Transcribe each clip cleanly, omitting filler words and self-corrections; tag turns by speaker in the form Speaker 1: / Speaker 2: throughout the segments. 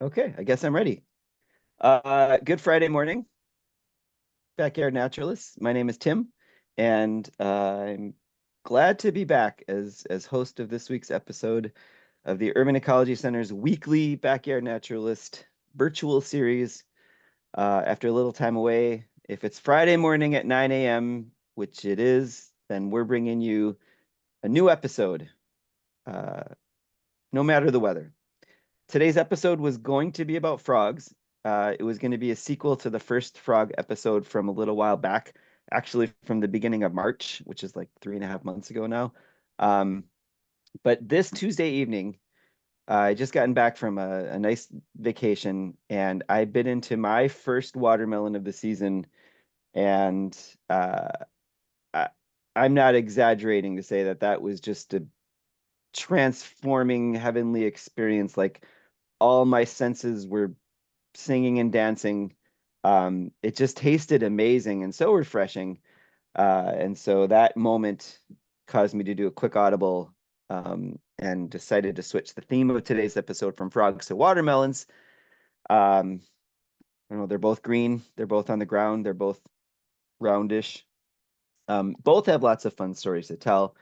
Speaker 1: Okay, I guess I'm ready. Good Friday morning, Backyard Naturalists. My name is Tim, and I'm glad to be back as host of this week's episode of the Urban Ecology Center's weekly Backyard Naturalist virtual series. After a little time away, if it's Friday morning at 9 a.m., which it is, then we're bringing you a new episode, uh, no matter the weather. Today's episode was going to be about frogs. It was going to be a sequel to the first frog episode from a little while back, actually from the beginning of March, which is like 3.5 months ago now. Um, but this Tuesday evening, I just gotten back from a nice vacation, and I bit into my first watermelon of the season, and I, I'm not exaggerating to say that that was just a transforming heavenly experience. Like all my senses were singing and dancing. It just tasted amazing and so refreshing. And so that moment caused me to do a quick audible and decided to switch the theme of today's episode from frogs to watermelons. Um, I know they're both green, they're both on the ground, they're both roundish. Both have lots of fun stories to tell.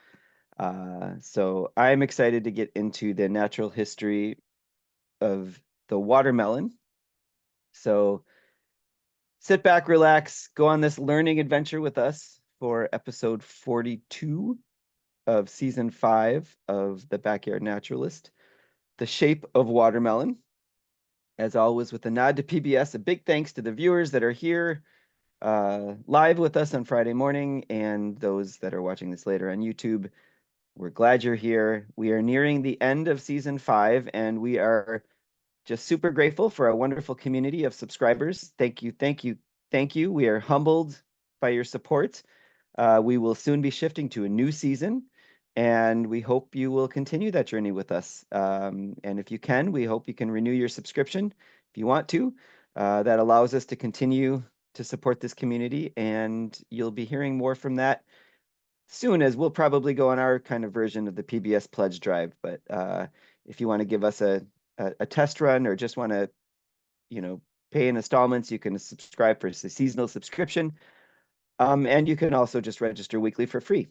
Speaker 1: So I'm excited to get into the natural history of the watermelon. So sit back, relax, go on this learning adventure with us for episode 42 of season 5 of The Backyard Naturalist, The Shape of Watermelon. As always, with a nod to PBS, a big thanks to the viewers that are here live with us on Friday morning and those that are watching this later on YouTube. We're glad you're here. We are nearing the end of season 5, and we are just super grateful for our wonderful community of subscribers. Thank you, thank you, thank you. We are humbled by your support. We will soon be shifting to a new season, and we hope you will continue that journey with us. And if you can, we hope you can renew your subscription if you want to. That allows us to continue to support this community, and you'll be hearing more from that soon, as we'll probably go on our kind of version of the PBS pledge drive. But if you want to give us a test run or just want to, you know, pay in installments, you can subscribe for a seasonal subscription. And you can also just register weekly for free.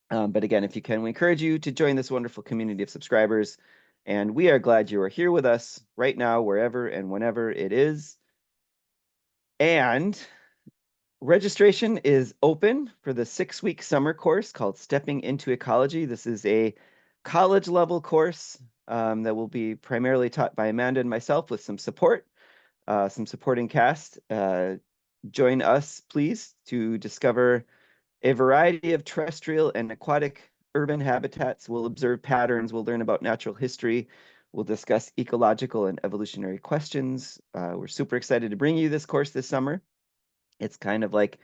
Speaker 1: But again, if you can, we encourage you to join this wonderful community of subscribers. And we are glad you are here with us right now, wherever and whenever it is. And registration is open for the 6-week summer course called Stepping into Ecology. This is a college level course that will be primarily taught by Amanda and myself with some support, some supporting cast. Join us, please, to discover a variety of terrestrial and aquatic urban habitats. We'll observe patterns. We'll learn about natural history. We'll discuss ecological and evolutionary questions. We're super excited to bring you this course this summer. It's kind of like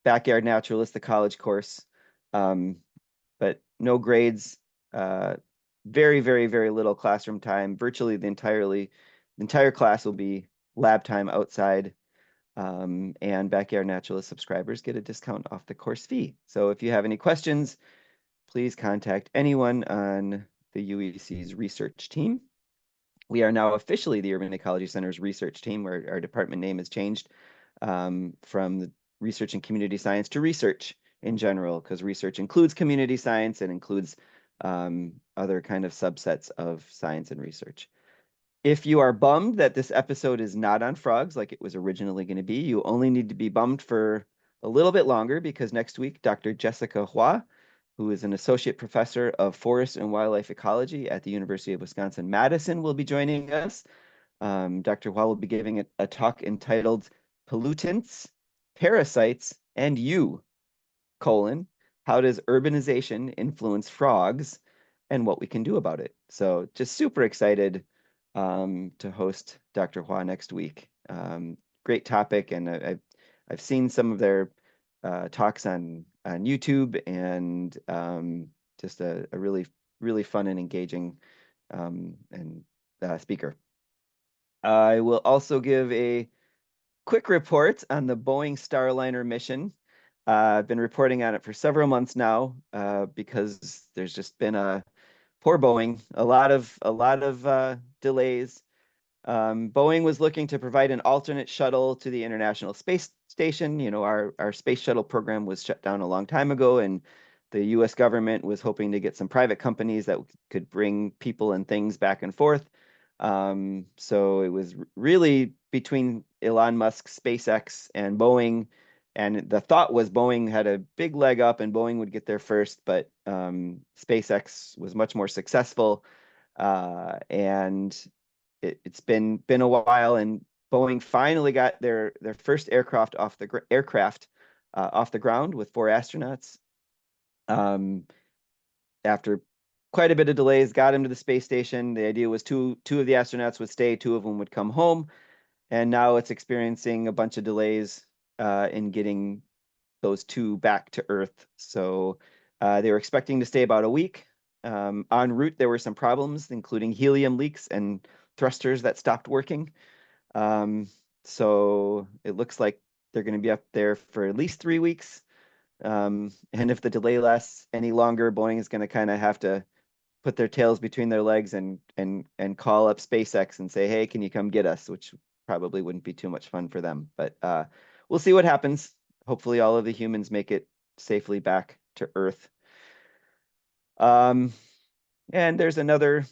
Speaker 1: Backyard Naturalist, the college course, but no grades, uh, very, very, very little classroom time. Virtually the entire class will be lab time outside, and Backyard Naturalist subscribers get a discount off the course fee. So if you have any questions, please contact anyone on the UEC's research team. We are now officially the Urban Ecology Center's research team, where our department name has changed from the research and community science to research in general, because research includes community science and includes other kind of subsets of science and research. If you are bummed that this episode is not on frogs like it was originally going to be, you only need to be bummed for a little bit longer, because next week, Dr. Jessica Hua, who is an associate professor of forest and wildlife ecology at the University of Wisconsin-Madison, will be joining us. Dr. Hua will be giving a talk entitled Pollutants, Parasites, and You, how does urbanization influence frogs and what we can do about it? So just super excited to host Dr. Hua next week. Great topic, and I've seen some of their talks on YouTube, and just a really fun and engaging and speaker. I will also give a quick report on the Boeing Starliner mission. I've been reporting on it for several months now because there's just been a poor Boeing, a lot of delays. Boeing was looking to provide an alternate shuttle to the International Space Station. You know, our space shuttle program was shut down a long time ago, and the US government was hoping to get some private companies that could bring people and things back and forth. So it was really between Elon Musk's SpaceX and Boeing. And the thought was Boeing had a big leg up and Boeing would get there first, but SpaceX was much more successful. And it's been a while, and Boeing finally got their first aircraft off the ground with 4 astronauts. Um, After quite a bit of delays, got him to the space station. The idea was two of the astronauts would stay, two of them would come home, and now it's experiencing a bunch of delays in getting those two back to Earth. So they were expecting to stay about a week. En route, there were some problems, including helium leaks and thrusters that stopped working. Um, so it looks like they're going to be up there for at least 3 weeks. And if the delay lasts any longer, Boeing is going to kind of have to put their tails between their legs and call up SpaceX and say, "Hey, can you come get us?" Which probably wouldn't be too much fun for them. But we'll see what happens. Hopefully, all of the humans make it safely back to Earth. Um, and there's another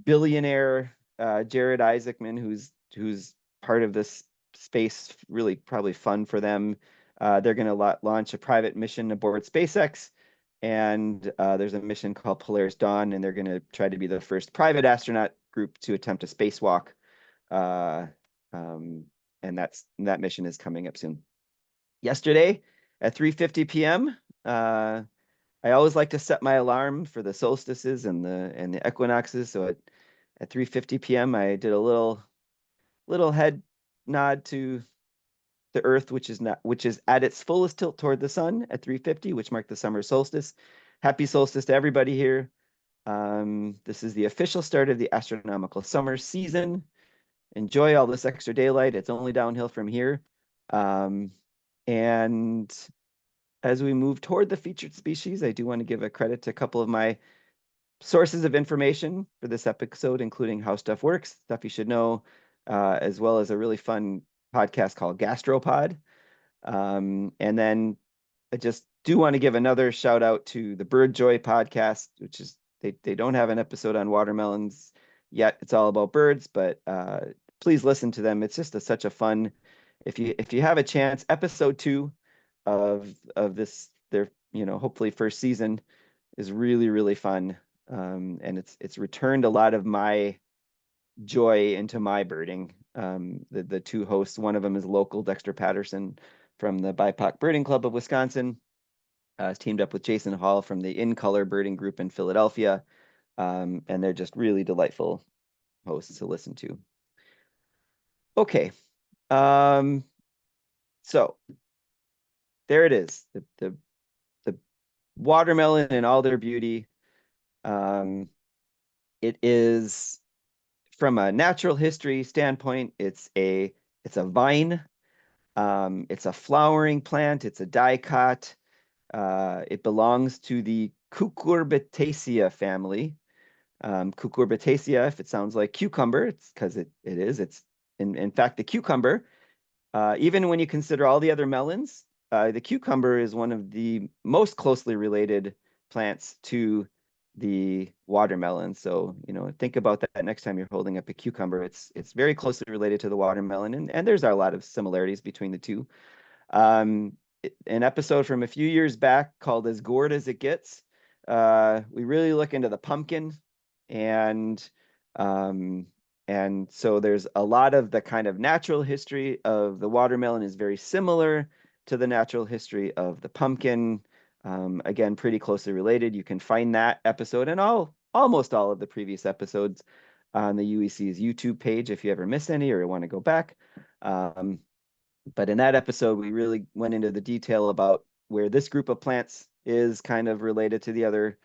Speaker 1: billionaire, Jared Isaacman, who's part of this space, really probably fun for them. They're going to launch a private mission aboard SpaceX, and there's a mission called Polaris Dawn, and they're going to try to be the first private astronaut group to attempt a spacewalk. Uh, um, and that mission is coming up soon. Yesterday at 3:50 p.m., I always like to set my alarm for the solstices and the equinoxes. So at 3:50 p.m., I did a little head nod to the Earth, which is at its fullest tilt toward the sun at 3:50, which marked the summer solstice. Happy solstice to everybody here. This is the official start of the astronomical summer season. Enjoy all this extra daylight. It's only downhill from here. Um, and as we move toward the featured species, I do want to give a credit to a couple of my sources of information for this episode, including How Stuff Works, Stuff You Should Know, as well as a really fun podcast called Gastropod. And then I just do want to give another shout out to the Bird Joy podcast, which is they don't have an episode on watermelons yet. It's all about birds, but please listen to them. It's just such a fun. If you have a chance, episode 2 of this their hopefully first season is really fun. And it's returned a lot of my joy into my birding. The two hosts, one of them is local Dexter Patterson from the BIPOC Birding Club of Wisconsin. Has teamed up with Jason Hall from the In Color Birding Group in Philadelphia. And they're just really delightful hosts to listen to. Okay. So there it is. The watermelon in all their beauty. It is from a natural history standpoint, it's a vine. It's a flowering plant. It's a dicot. It belongs to the Cucurbitaceae family. Cucurbitaceae, if it sounds like cucumber, it's because it is. It's in fact the cucumber. Even when you consider all the other melons, the cucumber is one of the most closely related plants to the watermelon. So, think about that next time you're holding up a cucumber. It's very closely related to the watermelon, and there's a lot of similarities between the two. Um, an episode from a few years back called As Gourd as It Gets. We really look into the pumpkin, and um, and so there's a lot of the kind of natural history of the watermelon is very similar to the natural history of the pumpkin. Again, pretty closely related. You can find that episode and almost all of the previous episodes on the UEC's YouTube page if you ever miss any or want to go back. But in that episode, we really went into the detail about where this group of plants is kind of related to the other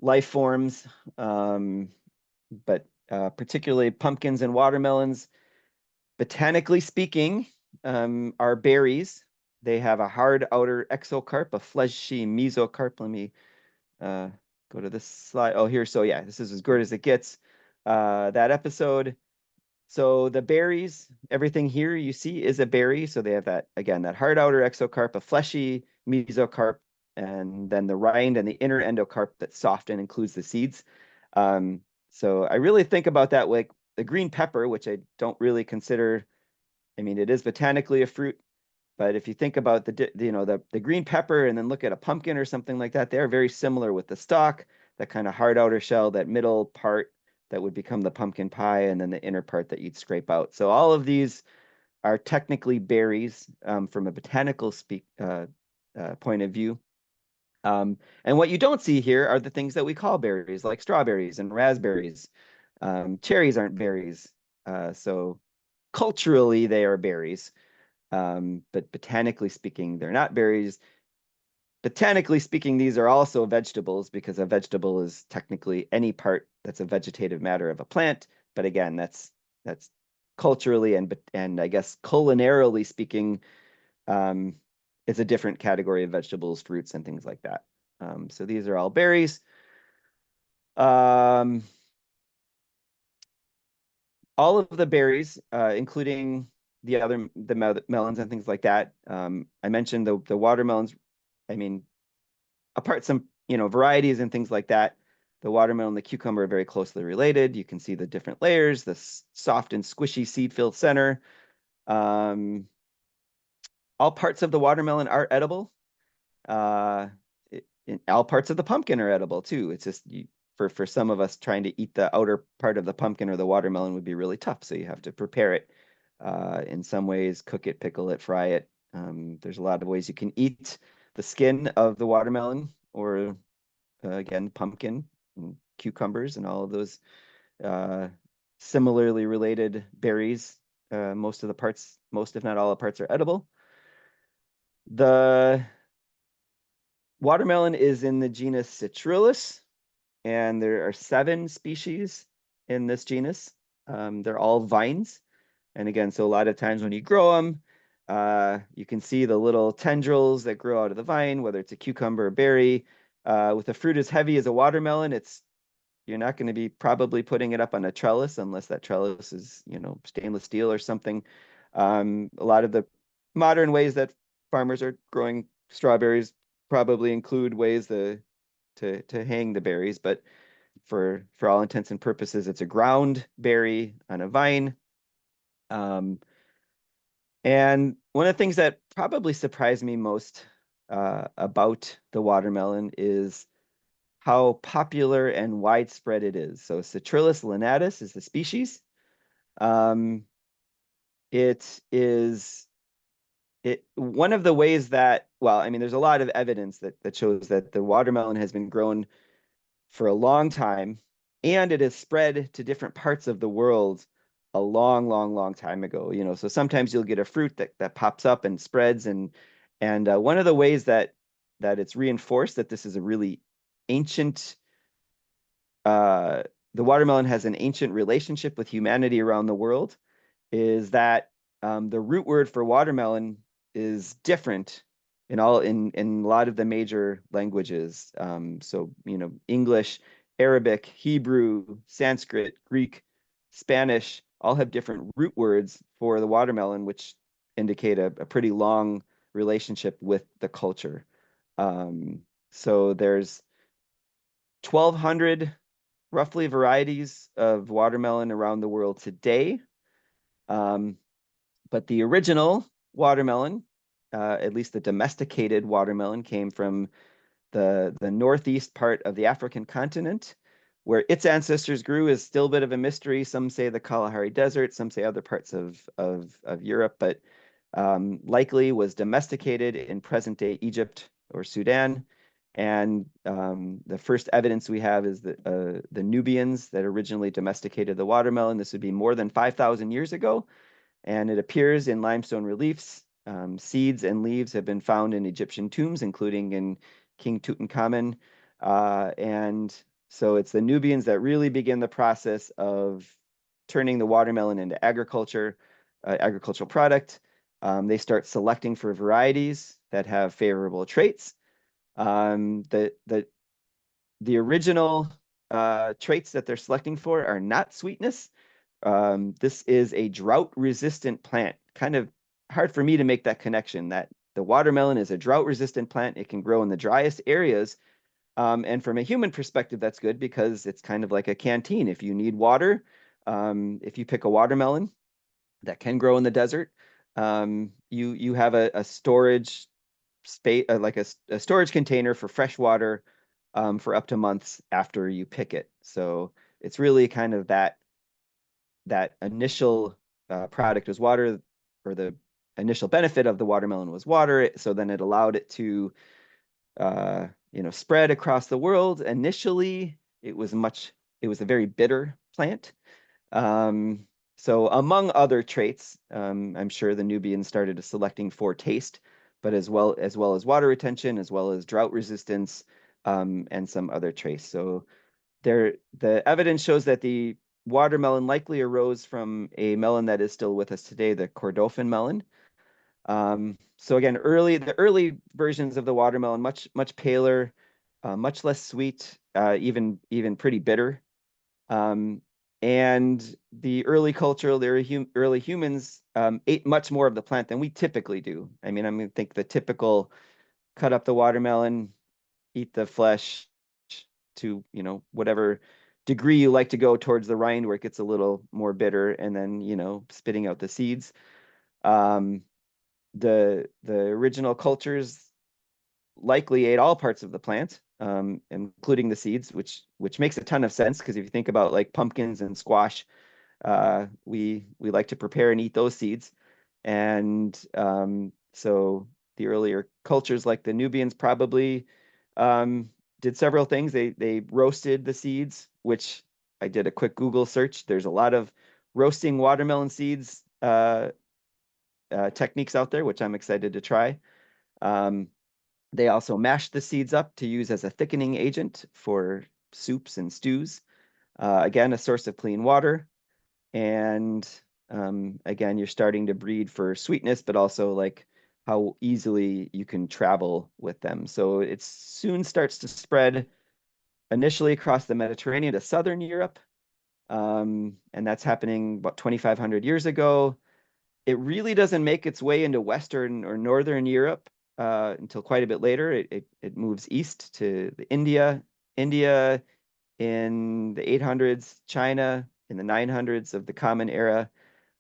Speaker 1: life forms, but particularly pumpkins and watermelons. Botanically speaking, are berries. They have a hard outer exocarp, a fleshy mesocarp. Let me go to this slide. Oh, here. So yeah, this is as good as it gets. That episode So the berries, everything here you see is a berry. So they have that, again, that hard outer exocarp, a fleshy mesocarp, and then the rind and the inner endocarp that's soft and includes the seeds. Um, so I really think about that like the green pepper, which I don't really consider, I mean, it is botanically a fruit, but if you think about the green pepper and then look at a pumpkin or something like that, they're very similar with the stalk, that kind of hard outer shell, that middle part that would become the pumpkin pie, and then the inner part that you'd scrape out. So all of these are technically berries from a botanical point of view. And what you don't see here are the things that we call berries, like strawberries and raspberries. Cherries aren't berries. So culturally, they are berries. But botanically speaking, they're not berries. Botanically speaking, these are also vegetables because a vegetable is technically any part that's a vegetative matter of a plant. But again, that's culturally and I guess culinarily speaking, um, it's a different category of vegetables, fruits, and things like that. So these are all berries. Um, all of the berries, including the melons and things like that. I mentioned the watermelons. I mean, apart some varieties and things like that, the watermelon and the cucumber are very closely related. You can see the different layers, the soft and squishy seed-filled center. Um, all parts of the watermelon are edible. Uh, all parts of the pumpkin are edible too. It's just for some of us trying to eat the outer part of the pumpkin or the watermelon would be really tough. So you have to prepare it. In some ways, cook it, pickle it, fry it. There's a lot of ways you can eat the skin of the watermelon or again, pumpkin and cucumbers and all of those uh, similarly related berries. Most of the parts, most if not all the parts are edible. The watermelon is in the genus Citrullus, and there are 7 species in this genus. They're all vines. And again, so a lot of times when you grow them, you can see the little tendrils that grow out of the vine, whether it's a cucumber or berry. With a fruit as heavy as a watermelon, you're not going to be probably putting it up on a trellis unless that trellis is, stainless steel or something. A lot of the modern ways that farmers are growing strawberries probably include ways to hang the berries, but for all intents and purposes, it's a ground berry on a vine. Um, and one of the things that probably surprised me most about the watermelon is how popular and widespread it is. So Citrullus linatus is the species. Um, it is one of the ways that, well, I mean, there's a lot of evidence that shows that the watermelon has been grown for a long time, and it has spread to different parts of the world a long, long, long time ago. So sometimes you'll get a fruit that pops up and spreads, and one of the ways that it's reinforced that this is a really ancient uh, the watermelon has an ancient relationship with humanity around the world is that the root word for watermelon is different in a lot of the major languages. So English, Arabic, Hebrew, Sanskrit, Greek, Spanish all have different root words for the watermelon, which indicate a pretty long relationship with the culture. So there's 1,200 roughly varieties of watermelon around the world today. Um, but the original watermelon, at least the domesticated watermelon, came from the northeast part of the African continent. Where its ancestors grew is still a bit of a mystery. Some say the Kalahari Desert, some say other parts of Europe, but likely was domesticated in present-day Egypt or Sudan. And the first evidence we have is the Nubians that originally domesticated the watermelon. This would be more than 5,000 years ago, and it appears in limestone reliefs. Seeds and leaves have been found in Egyptian tombs, including in King Tutankhamun. And so it's the Nubians that really begin the process of turning the watermelon into agricultural product. They start selecting for varieties that have favorable traits. The original traits that they're selecting for are not sweetness. This is a drought-resistant plant. Kind of hard for me to make that connection that the watermelon is a drought-resistant plant. It can grow in the driest areas. And from a human perspective, that's good because it's kind of like a canteen. If you need water, if you pick a watermelon that can grow in the desert, you have a storage space, like a storage container for fresh water for up to months after you pick it. So it's really kind of that initial product was water, or the initial benefit of the watermelon was water. So then it allowed it to spread across the world. Initially, it was a very bitter plant. Um, so among other traits, I'm sure the Nubians started selecting for taste, but as well as water retention, as well as drought resistance, and some other traits. So the evidence shows that the watermelon likely arose from a melon that is still with us today, the Kordofan melon. So again, the early versions of the watermelon, much paler, much less sweet, even pretty bitter. Um, and the early humans ate much more of the plant than we typically do. I mean, I'm going to think the typical cut up the watermelon, eat the flesh to, whatever degree you like to go towards the rind where it gets a little more bitter, and then, spitting out the seeds. Um, the original cultures likely ate all parts of the plant, including the seeds, which makes a ton of sense because if you think about like pumpkins and squash, we like to prepare and eat those seeds, and so the earlier cultures like the Nubians probably um, did several things. They roasted the seeds, which I did a quick Google search. There's a lot of roasting watermelon seeds techniques out there, which I'm excited to try. Um, they also mashed the seeds up to use as a thickening agent for soups and stews. Again, a source of clean water. And again, you're starting to breed for sweetness, but also like how easily you can travel with them. So it soon starts to spread initially across the Mediterranean to southern Europe. And that's happening about 2,500 years ago. It really doesn't make its way into Western or Northern Europe until quite a bit later. It moves east to India in the 800s, China in the 900s of the Common Era.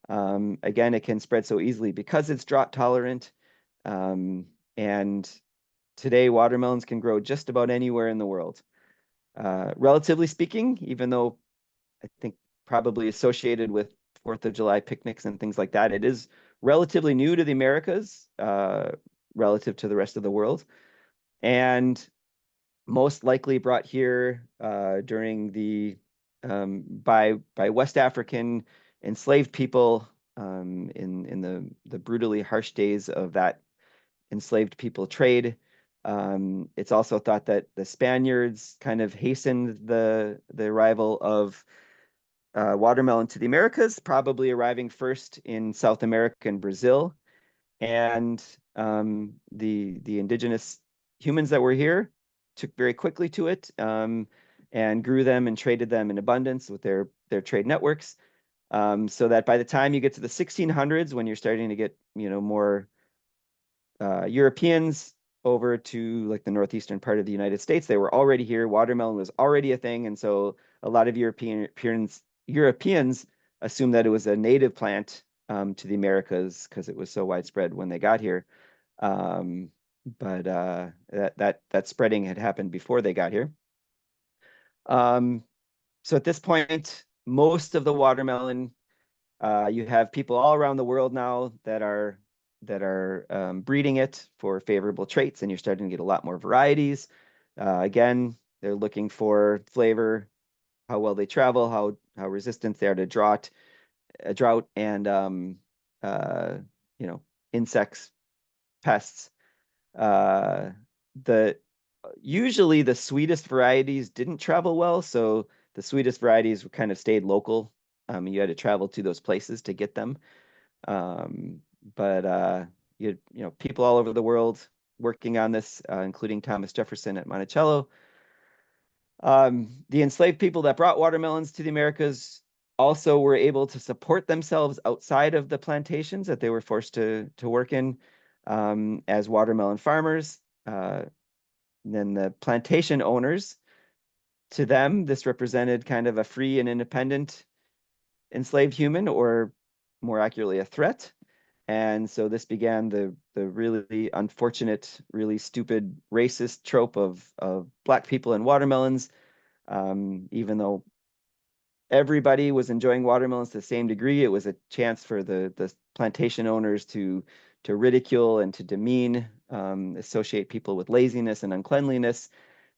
Speaker 1: Again, it can spread so easily because it's drought tolerant. And today, watermelons can grow just about anywhere in the world. Relatively speaking, even though I think probably associated with Fourth of July picnics and things like that. It is relatively new to the Americas, relative to the rest of the world, and most likely brought here during the by West African enslaved people in the brutally harsh days of that enslaved people trade. It's also thought that the Spaniards kind of hastened the arrival of watermelon to the Americas, probably arriving first in South America and Brazil. And the indigenous humans that were here took very quickly to it, and grew them and traded them in abundance with their trade networks. So that by the time you get to the 1600s, when you're starting to get more Europeans over to like the northeastern part of the United States, they were already here. Watermelon was already a thing, and so a lot of Europeans assumed that it was a native plant to the Americas because it was so widespread when they got here. Um, but that spreading had happened before they got here. Um, so at this point, most of the watermelon, you have people all around the world now that are breeding it for favorable traits, and you're starting to get a lot more varieties. Again, they're looking for flavor, how well they travel, how resistant they are to drought, and uh, you know, insects, pests. Uh, the Usually the sweetest varieties didn't travel well, so the sweetest varieties kind of stayed local. You had to travel to those places to get them. Um, but people all over the world working on this, including Thomas Jefferson at Monticello. The enslaved people that brought watermelons to the Americas also were able to support themselves outside of the plantations that they were forced to work in as watermelon farmers. Then the plantation owners, to them, this represented kind of a free and independent enslaved human, or more accurately, a threat. And so this began the really unfortunate, really stupid, racist trope of Black people and watermelons. Even though everybody was enjoying watermelons to the same degree, it was a chance for the plantation owners to ridicule and to demean, associate people with laziness and uncleanliness.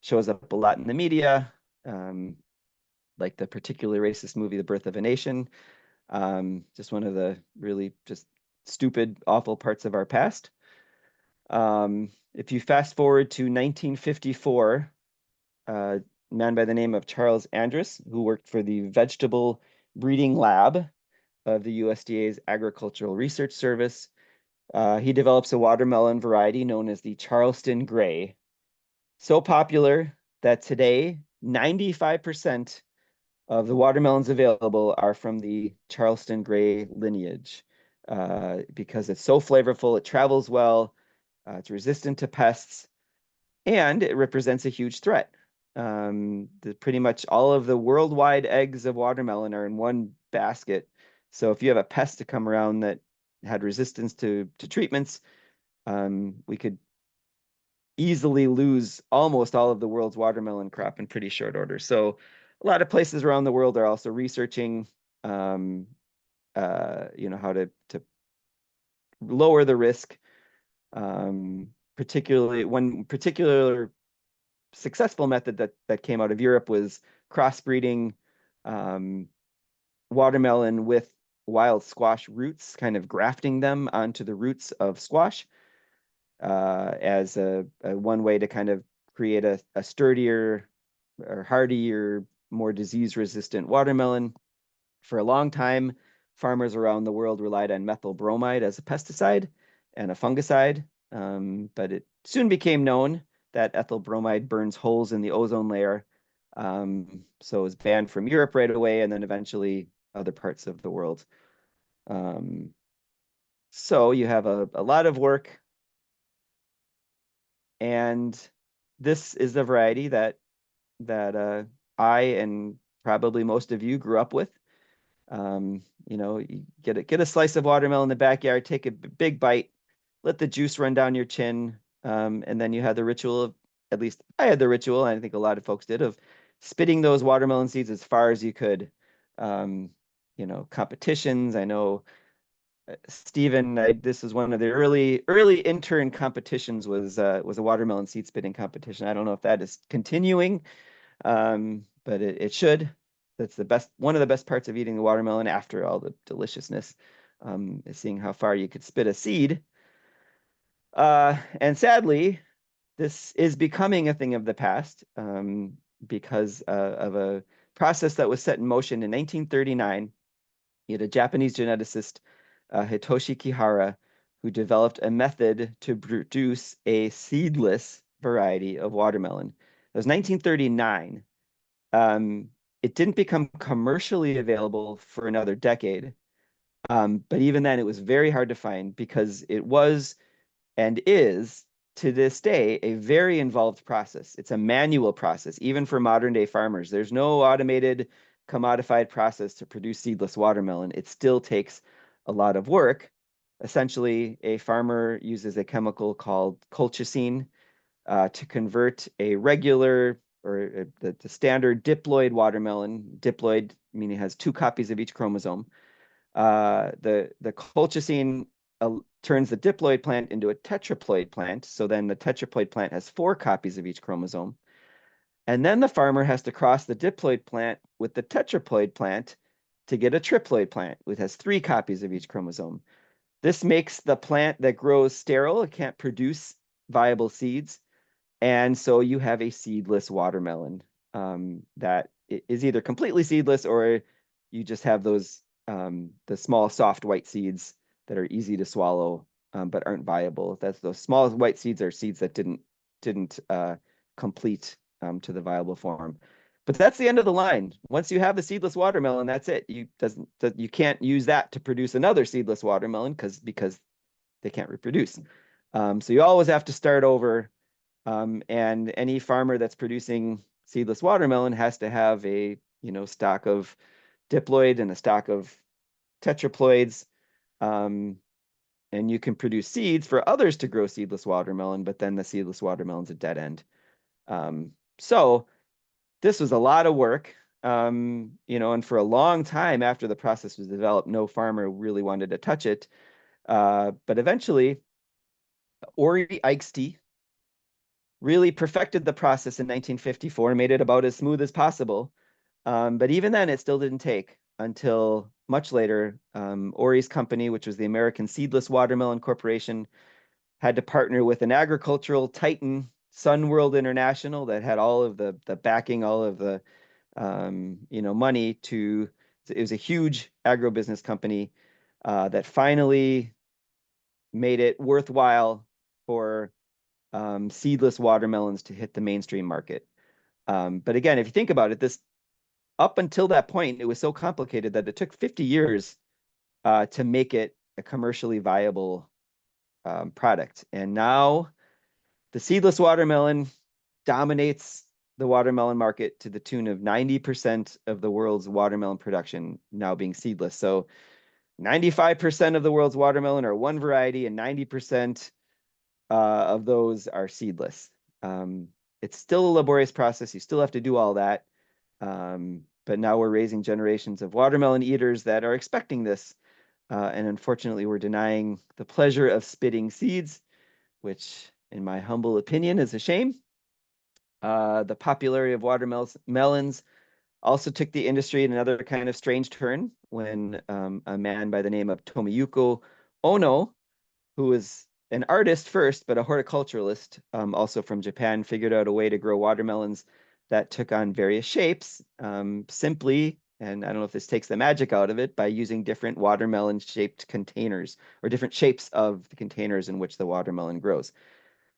Speaker 1: Shows up a lot in the media, like the particularly racist movie, The Birth of a Nation. Just one of the really just stupid, awful parts of our past. If you fast forward to 1954, a man by the name of Charles Andrus, who worked for the Vegetable Breeding Lab of the USDA's Agricultural Research Service, he develops a watermelon variety known as the Charleston Gray. So popular that today, 95% of the watermelons available are from the Charleston Gray lineage because it's so flavorful, it travels well, it's resistant to pests, and it represents a huge threat. Pretty much all of the worldwide eggs of watermelon are in one basket. So if you have a pest to come around that had resistance to treatments, we could easily lose almost all of the world's watermelon crop in pretty short order. So a lot of places around the world are also researching, how to lower the risk. Particularly, one particular successful method that came out of Europe was crossbreeding watermelon with wild squash roots, kind of grafting them onto the roots of squash as a one way to kind of create a sturdier or hardier, more disease-resistant watermelon. For a long time, farmers around the world relied on methyl bromide as a pesticide and a fungicide, but it soon became known that ethyl bromide burns holes in the ozone layer, so it was banned from Europe right away, and then eventually other parts of the world. So you have a lot of work, and this is the variety that I and probably most of you grew up with. You get a slice of watermelon in the backyard, take a big bite, let the juice run down your chin, and then you had the ritual of, at least I had the ritual, and I think a lot of folks did, of spitting those watermelon seeds as far as you could. Competitions. I know Stephen, this was one of the early intern competitions was a watermelon seed spitting competition. I don't know if that is continuing, but it should. That's one of the best parts of eating the watermelon after all the deliciousness, is seeing how far you could spit a seed. And sadly, this is becoming a thing of the past because of a process that was set in motion in 1939. You had a Japanese geneticist, Hitoshi Kihara, who developed a method to produce a seedless variety of watermelon. It was 1939. It didn't become commercially available for another decade. But even then, it was very hard to find because it was and is to this day a very involved process. It's a manual process, even for modern day farmers. There's no automated, commodified process to produce seedless watermelon. It still takes a lot of work. Essentially, a farmer uses a chemical called colchicine to convert a regular or the standard diploid watermelon, diploid meaning it has 2 copies of each chromosome. The colchicine turns the diploid plant into a tetraploid plant. So then the tetraploid plant has 4 copies of each chromosome. And then the farmer has to cross the diploid plant with the tetraploid plant to get a triploid plant, which has 3 copies of each chromosome. This makes the plant that grows sterile. It can't produce viable seeds. And so you have a seedless watermelon that is either completely seedless or you just have those the small soft white seeds that are easy to swallow but aren't viable. Those small white seeds are seeds that didn't complete to the viable form. But that's the end of the line. Once you have the seedless watermelon, that's it. You can't use that to produce another seedless watermelon because they can't reproduce. So you always have to start over. And any farmer that's producing seedless watermelon has to have a stock of diploid and a stock of tetraploids. Um, and you can produce seeds for others to grow seedless watermelon, but then the seedless watermelon's a dead end. So this was a lot of work. And for a long time after the process was developed, no farmer really wanted to touch it. But eventually, Ori Eichste really perfected the process in 1954 and made it about as smooth as possible. But even then, it still didn't take until much later. Ori's company, which was the American Seedless Watermelon Corporation, had to partner with an agricultural titan, Sunworld International, that had all of the backing, all of the money to. It was a huge agribusiness company that finally made it worthwhile for seedless watermelons to hit the mainstream market. But again, if you think about it, this up until that point, it was so complicated that it took 50 years to make it a commercially viable product. And now the seedless watermelon dominates the watermelon market to the tune of 90% of the world's watermelon production now being seedless. So 95% of the world's watermelon are one variety, and 90% of those are seedless. It's still a laborious process. You still have to do all that. But now we're raising generations of watermelon eaters that are expecting this. And unfortunately, we're denying the pleasure of spitting seeds, which, in my humble opinion, is a shame. The popularity of watermelons also took the industry in another kind of strange turn when a man by the name of Tomiyuko Ono, who was an artist first, but a horticulturalist, also from Japan, figured out a way to grow watermelons that took on various shapes, simply, and I don't know if this takes the magic out of it, by using different watermelon-shaped containers or different shapes of the containers in which the watermelon grows.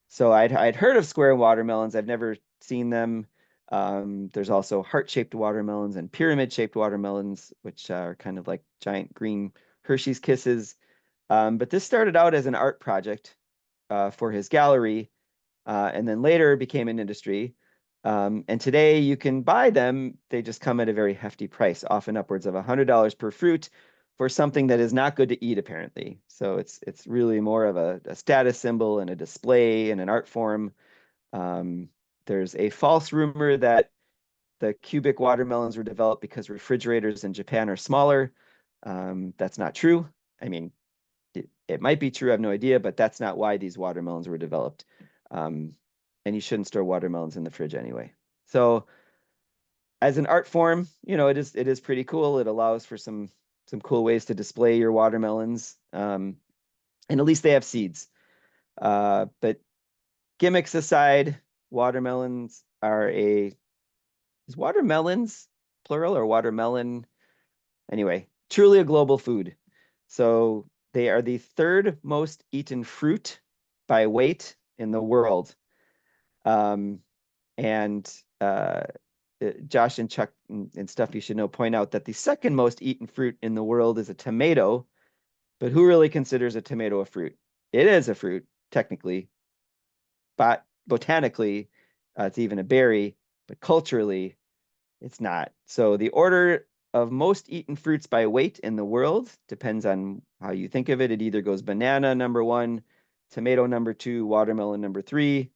Speaker 1: So I'd heard of square watermelons. I've never seen them. There's also heart-shaped watermelons and pyramid-shaped watermelons, which are kind of like giant green Hershey's Kisses. But this started out as an art project for his gallery, and then later became an industry. And today you can buy them. They just come at a very hefty price, often upwards of $100 per fruit for something that is not good to eat, apparently. So it's really more of a status symbol and a display and an art form. Um, there's a false rumor that the cubic watermelons were developed because refrigerators in Japan are smaller. That's not true. I mean, it might be true, I have no idea, but that's not why these watermelons were developed. And you shouldn't store watermelons in the fridge anyway. So as an art form, it is pretty cool. It allows for some cool ways to display your watermelons. And at least they have seeds. But gimmicks aside, watermelons are is watermelons plural or watermelon? Anyway, truly a global food. So they are the third most eaten fruit by weight in the world. Um, and Josh and Chuck and stuff you should know point out that the second most eaten fruit in the world is a tomato. But who really considers a tomato a fruit? It is a fruit, technically, but botanically, it's even a berry, but culturally, it's not. So the order of most eaten fruits by weight in the world depends on how you think of it. It either goes banana number one, tomato number two, watermelon number three,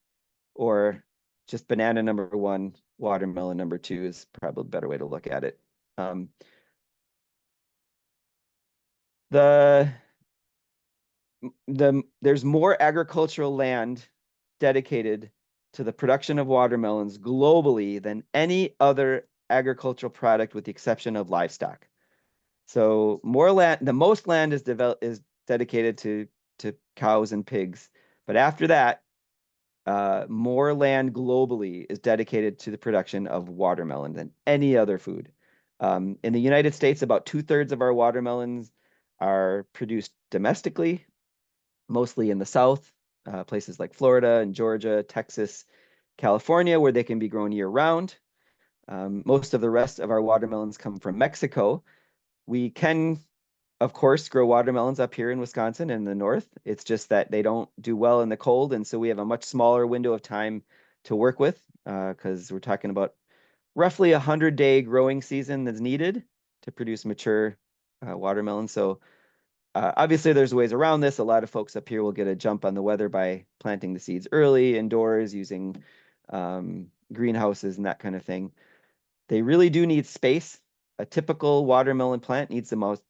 Speaker 1: or just banana number one, watermelon number two is probably a better way to look at it. The there's more agricultural land dedicated to the production of watermelons globally than any other agricultural product with the exception of livestock. So more land, the most land is dedicated to cows and pigs. But after that, more land globally is dedicated to the production of watermelon than any other food. In the United States, about 2/3 of our watermelons are produced domestically, mostly in the South, places like Florida and Georgia, Texas, California, where they can be grown year round. Most of the rest of our watermelons come from Mexico. We can, of course, grow watermelons up here in Wisconsin and in the north. It's just that they don't do well in the cold, and so we have a much smaller window of time to work with because we're talking about roughly 100-day growing season that's needed to produce mature watermelon. So obviously there's ways around this. A lot of folks up here will get a jump on the weather by planting the seeds early indoors using greenhouses and that kind of thing. They really do need space. A typical watermelon plant needs the most,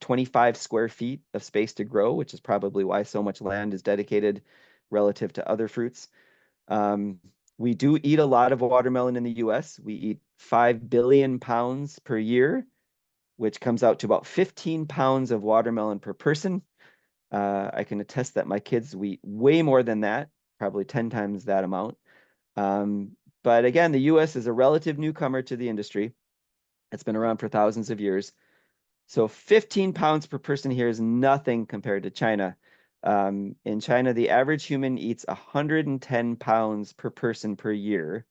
Speaker 1: 25 square feet of space to grow, which is probably why so much land is dedicated relative to other fruits. Um, we do eat a lot of watermelon in the US. We eat 5 billion pounds per year, which comes out to about 15 pounds of watermelon per person. I can attest that my kids eat way more than that, probably 10 times that amount. But again, the US is a relative newcomer to the industry. It's been around for thousands of years. So 15 pounds per person here is nothing compared to China. In China, the average human eats 110 pounds per person per year.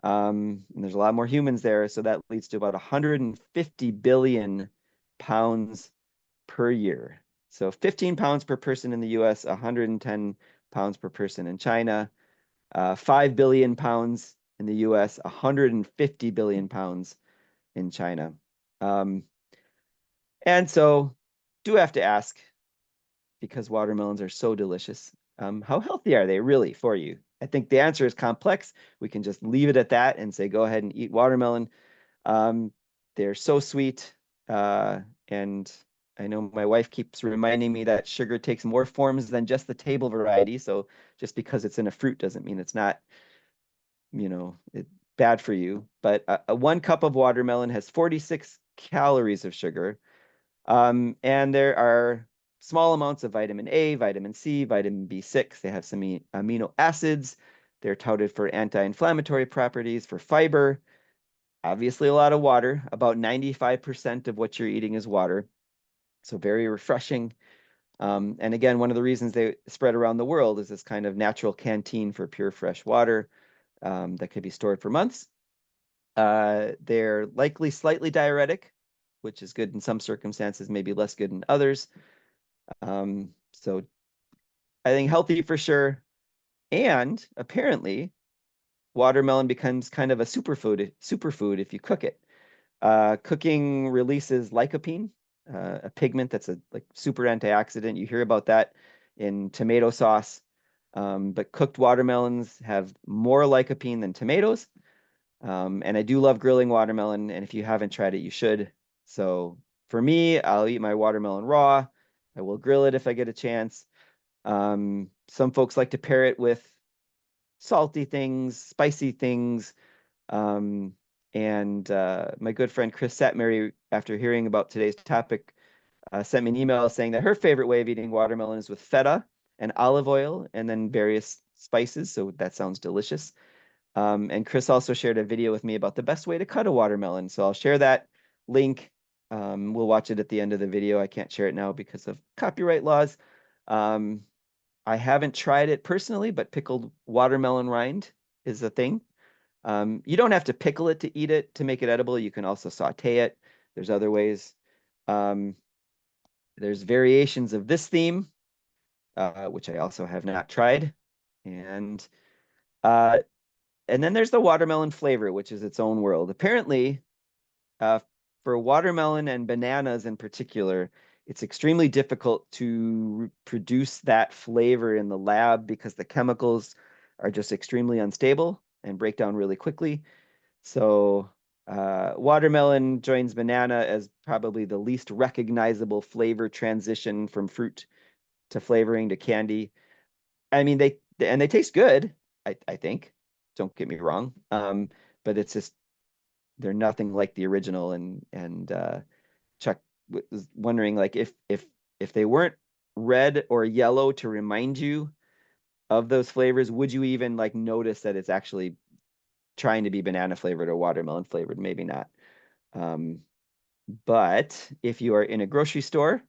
Speaker 1: And there's a lot more humans there, so that leads to about 150 billion pounds per year. So 15 pounds per person in the US, 110 pounds per person in China, 5 billion pounds in the US, 150 billion pounds in China. And so do have to ask, because watermelons are so delicious, how healthy are they really for you? I think the answer is complex. We can just leave it at that and say, go ahead and eat watermelon. They're so sweet. And I know my wife keeps reminding me that sugar takes more forms than just the table variety. So just because it's in a fruit doesn't mean it's not, bad for you. But a 1 cup of watermelon has 46 calories of sugar. And there are small amounts of vitamin A, vitamin C, vitamin B6. They have some amino acids. They're touted for anti-inflammatory properties, for fiber. Obviously, a lot of water. About 95% of what you're eating is water. So very refreshing. And again, one of the reasons they spread around the world is this kind of natural canteen for pure fresh water that could be stored for months. They're likely slightly diuretic, which is good in some circumstances, maybe less good in others. So I think healthy for sure. And apparently, watermelon becomes kind of a superfood if you cook it. Cooking releases lycopene, a pigment that's a like super antioxidant. You hear about that in tomato sauce. But cooked watermelons have more lycopene than tomatoes. And I do love grilling watermelon, and if you haven't tried it, you should. So for me, I'll eat my watermelon raw. I will grill it if I get a chance. Some folks like to pair it with salty things, spicy things. And my good friend Chris Satmary, after hearing about today's topic, sent me an email saying that her favorite way of eating watermelon is with feta and olive oil and then various spices. So that sounds delicious. And Chris also shared a video with me about the best way to cut a watermelon. So I'll share that link. We'll watch it at the end of the video. I can't share it now because of copyright laws. I haven't tried it personally, but pickled watermelon rind is a thing. You don't have to pickle it to eat it to make it edible. You can also saute it. There's other ways. Um, there's variations of this theme, which I also have not tried. And uh, and then there's the watermelon flavor, which is its own world. Apparently, uh, for watermelon and bananas in particular, it's extremely difficult to produce that flavor in the lab because the chemicals are just extremely unstable and break down really quickly. So watermelon joins banana as probably the least recognizable flavor transition from fruit to flavoring to candy. I mean, they taste good, I think. Don't get me wrong. But it's just they're nothing like the original. And Chuck was wondering like if they weren't red or yellow to remind you of those flavors, would you even like notice that it's actually trying to be banana flavored or watermelon flavored? Maybe not. Um, but if you are in a grocery store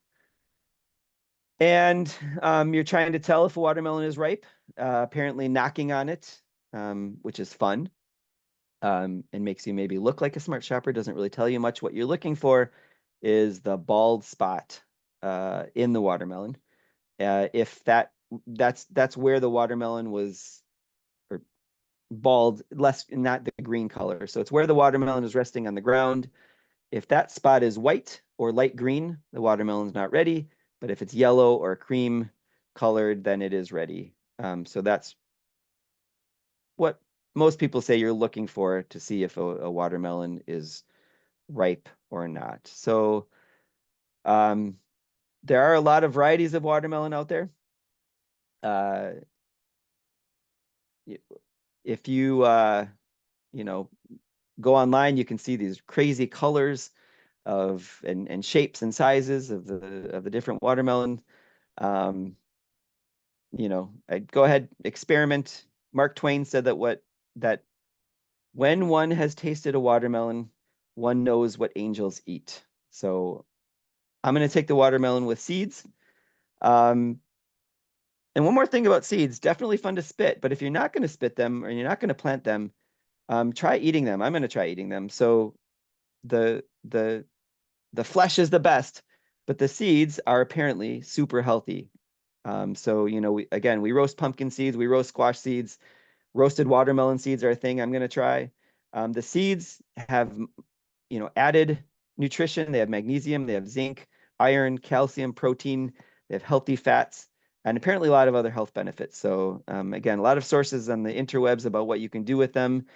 Speaker 1: and you're trying to tell if a watermelon is ripe, apparently knocking on it, which is fun, and makes you maybe look like a smart shopper, doesn't really tell you much. What you're looking for is the bald spot in the watermelon. If that's where the watermelon was, or bald, less, not the green color. So it's where the watermelon is resting on the ground. If that spot is white or light green, the watermelon's not ready. But if it's yellow or cream colored, then it is ready. So that's what most people say you're looking for to see if a watermelon is ripe or not. So um, there are a lot of varieties of watermelon out there. Uh, if you you know go online, you can see these crazy colors of and shapes and sizes of the different watermelon. Um, I'd go ahead, experiment. Mark Twain said that when one has tasted a watermelon, one knows what angels eat. So I'm going to take the watermelon with seeds. Um, and one more thing about seeds, definitely fun to spit, but if you're not going to spit them or you're not going to plant them, try eating them. I'm going to try eating them. So the the the flesh is the best, but the seeds are apparently super healthy. So we roast pumpkin seeds, we roast squash seeds, roasted watermelon seeds are a thing I'm going to try. The seeds have added nutrition. They have magnesium, they have zinc, iron, calcium, protein. They have healthy fats, and apparently a lot of other health benefits. So again, a lot of sources on the interwebs about what you can do with them.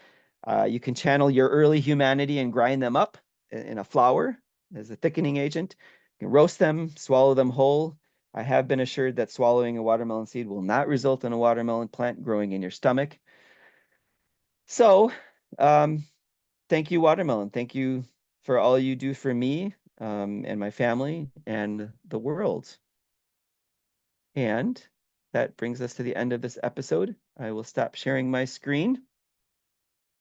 Speaker 1: You can channel your early humanity and grind them up in a flour as a thickening agent. You can roast them, swallow them whole. I have been assured that swallowing a watermelon seed will not result in a watermelon plant growing in your stomach. So, thank you, watermelon. Thank you for all you do for me, and my family and the world. And that brings us to the end of this episode. I will stop sharing my screen.